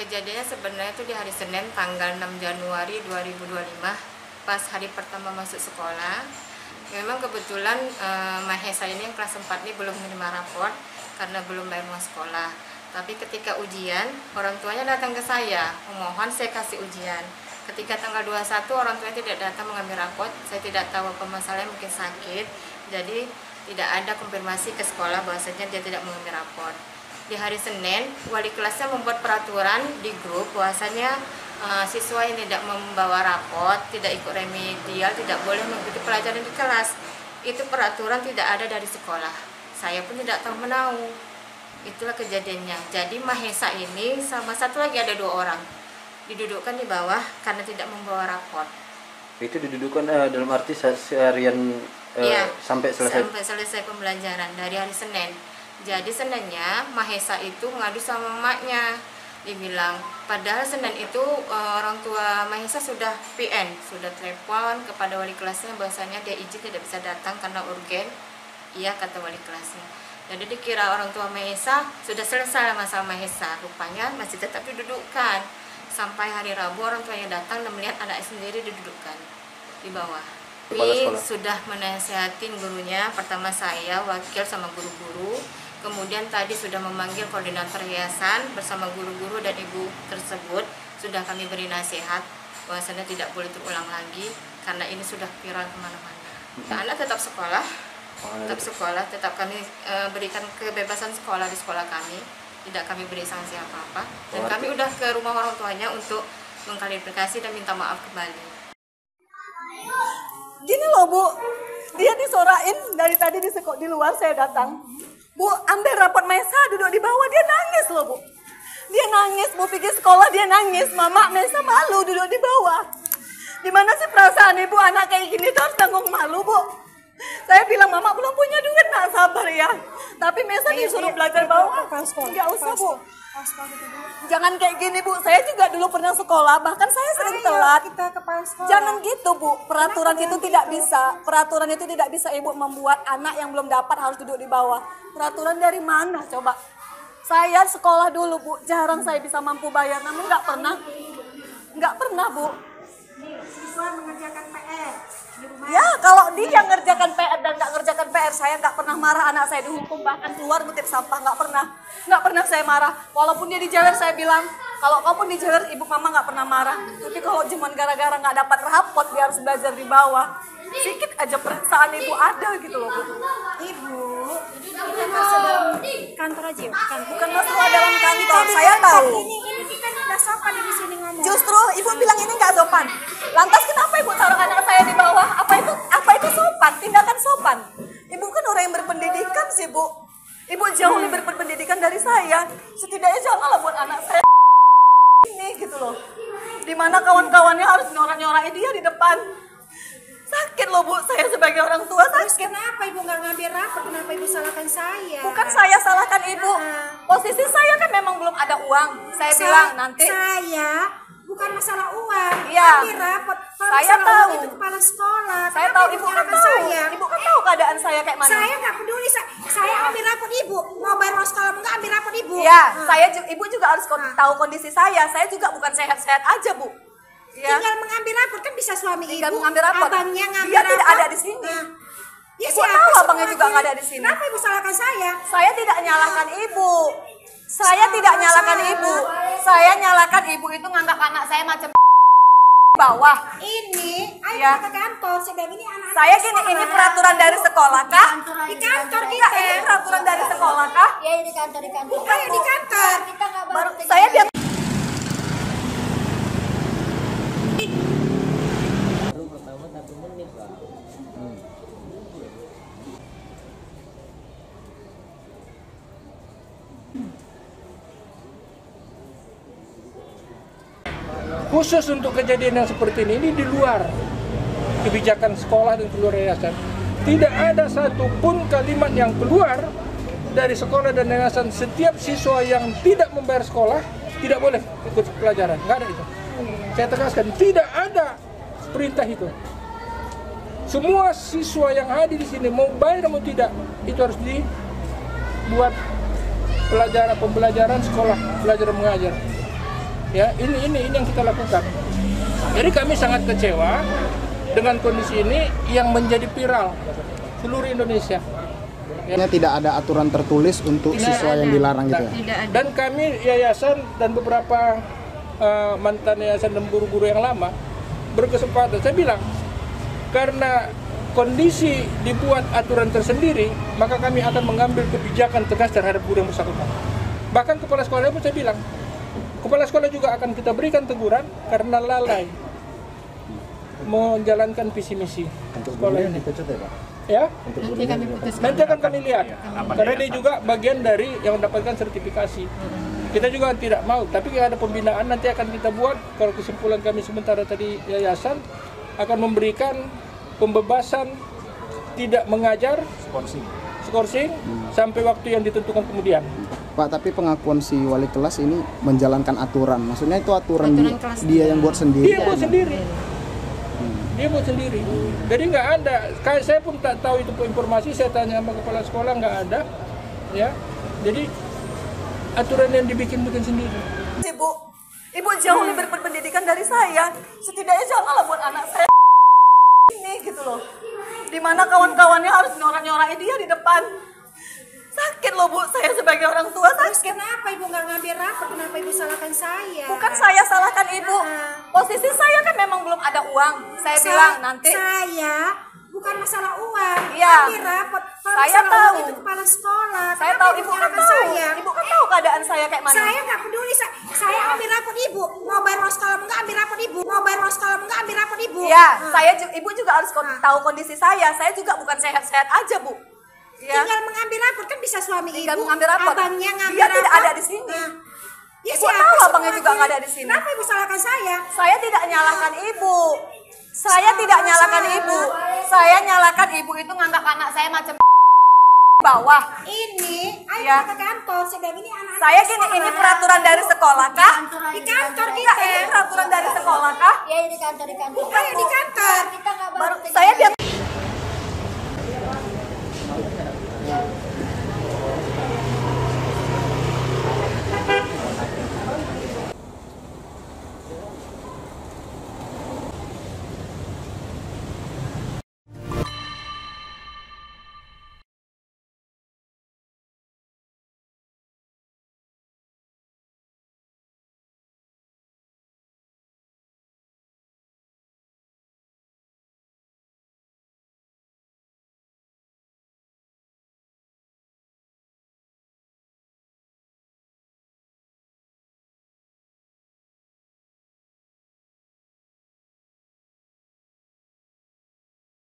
Kejadiannya sebenarnya itu di hari Senin tanggal 6 Januari 2025 pas hari pertama masuk sekolah. Memang kebetulan Mahesa ini yang kelas 4 ini belum menerima raport karena belum bayar uang sekolah. Tapi ketika ujian, orang tuanya datang ke saya, memohon saya kasih ujian. Ketika tanggal 21 orang tuanya tidak datang mengambil raport, saya tidak tahu apa masalahnya, mungkin sakit. Jadi tidak ada konfirmasi ke sekolah bahwasanya dia tidak mengambil raport. Di hari Senin, wali kelasnya membuat peraturan di grup bahwasanya siswa yang tidak membawa raport, tidak ikut remedial, tidak boleh mengikuti pelajaran di kelas. Itu peraturan tidak ada dari sekolah. Saya pun tidak tahu menahu. Itulah kejadiannya. Jadi Mahesa ini sama satu lagi ada 2 orang didudukkan di bawah karena tidak membawa raport. Itu didudukkan dalam arti seharian sampai selesai pembelajaran dari hari Senin. Jadi Seninnya Mahesa itu mengadu sama emaknya. Dibilang padahal Senin itu orang tua Mahesa sudah PN, sudah telepon kepada wali kelasnya bahwasanya dia izin tidak bisa datang karena urgen. Iya, kata wali kelasnya. Jadi dikira orang tua Mahesa sudah selesai masalah Mahesa, rupanya masih tetap didudukkan. Sampai hari Rabu orang tuanya datang dan melihat anaknya sendiri didudukkan di bawah. Ini sudah menasihatin gurunya, pertama saya, wakil sama guru-guru. Kemudian tadi sudah memanggil koordinator yayasan bersama guru-guru dan ibu tersebut. Sudah kami beri nasihat bahwasanya tidak boleh terulang lagi karena ini sudah viral kemana-mana. Anak tetap sekolah, tetap kami berikan kebebasan sekolah di sekolah kami. Tidak kami beri sanksi apa-apa. Dan kami udah ke rumah orang tuanya untuk mengklarifikasi dan minta maaf kembali. Gini loh Bu, dia disorain dari tadi di luar saya datang. Bu, ambil raport Mahesa, duduk di bawah, dia nangis loh Bu. Dia nangis, Bu pergi sekolah dia nangis. Mama Mahesa malu duduk di bawah. Gimana sih perasaan ibu anak kayak gini tuh harus tanggung malu Bu. Saya bilang mama belum punya duit, nak sabar ya. Tapi Mahesa disuruh belajar bawah. Enggak usah Bu. Jangan kayak gini Bu, saya juga dulu pernah sekolah, bahkan saya sering telat. Jangan gitu Bu, peraturan itu tidak bisa. Peraturan itu tidak bisa Ibu membuat anak yang belum dapat harus duduk di bawah. Peraturan dari mana coba? Saya sekolah dulu Bu, jarang saya bisa mampu bayar, namun nggak pernah Bu. Siswa mengerjakan PR di rumah. Ya, kalau dia ngerjakan PR dan nggak ngerjakan PR, saya nggak pernah marah. Anak saya dihukum bahkan keluar ngutip sampah, nggak pernah saya marah. Walaupun dia dijewer, saya bilang kalau kau pun dijewer, ibu mama nggak pernah marah. Tapi kalau cuma gara-gara nggak dapat raport, dia harus belajar di bawah, sedikit aja perasaan ibu ada gitu loh Bu. Ibu, ini masalah dalam kantor aja, Bukan masalah dalam kantor, saya tahu. Ini kita udah sopan di sini ngomong. Justru ibu bilang ini nggak sopan. Lantas kenapa ibu taruh anak saya di bawah? Apa itu sopan? Tindakan sopan. Ibu kan orang yang berpendidikan sih Bu. Ibu jauh lebih berpendidikan dari saya. Setidaknya janganlah buat anak saya ini gitu loh. Dimana kawan-kawannya harus nyorak-nyorakin dia di depan. Sakit loh Bu, saya sebagai orang tua sakit. Terus kenapa ibu nggak ngambil rapor? Kenapa ibu salahkan saya? Bukan saya salahkan ibu. Posisi saya kan memang belum ada uang. Saya bilang nanti. Saya bukan masalah uang. Iya. Ambil rapor. Kalau Saya masalah tahu. uang itu kepala sekolah. Saya Kenapa tahu ibu ibu kan menyalahkan tahu. saya? Ibu kan tahu keadaan saya kayak mana. Saya nggak peduli. Saya ambil rapor ibu. Mau bayar uang sekolah nggak ambil rapor ibu. Iya, ibu juga harus tahu kondisi saya. Saya juga bukan sehat-sehat aja Bu. Ya. Tinggal mengambil rapor kan bisa suami Tinggal ibu. mengambil rapor. Abangnya ngambil Dia rapor. tidak ada di sini. Ya, Ibu siapa tahu semua abangnya juga nggak ada di sini. Kenapa ibu salahkan saya? Saya tidak nyalahkan ibu. Saya tidak nyalahkan ibu. Saya nyalahkan ibu itu nganggap anak saya macam bawah. Ini, ayo Ya. kita ke kantor. Saya bilang ini anak. Saya gini, ini peraturan dari sekolah kah? Di kantor Enggak, kita. ini peraturan dari sekolah kah? Ya di kantor. Ayo di kantor. Kita nggak Baru saya biar Khusus untuk kejadian yang seperti ini di luar kebijakan sekolah dan keluar yayasan, tidak ada satupun kalimat yang keluar dari sekolah dan yayasan. Setiap siswa yang tidak membayar sekolah tidak boleh ikut pelajaran, nggak ada itu. Saya tegaskan, tidak ada perintah itu. Semua siswa yang hadir di sini mau bayar mau tidak, itu harus dibuat pembelajaran sekolah, belajar mengajar. Ya, ini yang kita lakukan. Jadi kami sangat kecewa dengan kondisi ini yang menjadi viral seluruh Indonesia. Ya. Tidak ada aturan tertulis untuk siswa yang dilarang gitu ya? Tidak ada. Dan kami yayasan dan beberapa mantan yayasan dan guru-guru yang lama berkesempatan, saya bilang, karena kondisi dibuat aturan tersendiri, maka kami akan mengambil kebijakan tegas terhadap guru yang bersangkutan. Bahkan kepala sekolah pun saya bilang, kepala sekolah juga akan kita berikan teguran karena lalai menjalankan visi misi sekolah ini. Ya, nanti akan kami lihat, karena dia juga bagian dari yang mendapatkan sertifikasi. Kita juga tidak mau, tapi ada pembinaan nanti akan kita buat. Kalau kesimpulan kami sementara tadi yayasan akan memberikan pembebasan tidak mengajar, skorsing sampai waktu yang ditentukan kemudian. Pak, tapi pengakuan si wali kelas ini menjalankan aturan, maksudnya itu aturan dia yang buat sendiri. Dia buat sendiri. Dia buat sendiri. Jadi nggak ada. Saya pun tak tahu itu informasi. Saya tanya sama kepala sekolah, nggak ada. Ya. Jadi aturan yang dibikin sendiri. Ibu jauh lebih berpendidikan dari saya. Setidaknya janganlah buat anak saya ini gitu loh. Dimana kawan-kawannya harus nyorak-nyorakin dia di depan. Sakit loh Bu, saya sebagai orang tua sakit. Kenapa Ibu nggak ngambil rapor? Kenapa Ibu salahkan saya? Bukan saya salahkan Ibu. Posisi saya kan memang belum ada uang. Saya bilang nanti. Saya bukan masalah uang. Iya. Ambil rapor. Kalau Saya masalah tahu. uang itu kepala sekolah. Saya Kenapa tahu Ibu Ibu kan nyalahkan tahu. saya? Ibu kan tahu keadaan saya kayak mana. Saya nggak peduli. Saya ambil rapor Ibu. Mau bayar uang sekolah enggak ambil rapor Ibu. Mau bayar uang sekolah enggak ambil rapor Ibu. Iya, Ibu juga harus tahu kondisi saya. Saya juga bukan sehat-sehat aja Bu. Ya. Tinggal mengambil rapor kan bisa suami Tinggal Ibu. mengambil rapor. Abangnya ngambil Dia rapor. tidak ada di sini. Ya, Ibu siapa tahu sih abangnya juga lagi? nggak ada di sini. Kenapa Ibu salahkan saya? Saya tidak nyalahkan Ibu. Saya tidak nyalahkan Ibu. Saya nyalahkan Ibu itu nganggap anak saya macam bawah. Ini, ayo Ya. kita ke kantor. Saya bilang ini anak-anak Saya gini, sekolah. ini peraturan dari sekolah kah? Di kantor Enggak, kita. ini peraturan dari sekolah kah? Ya di kantor. Ayo di kantor. Baru saya biar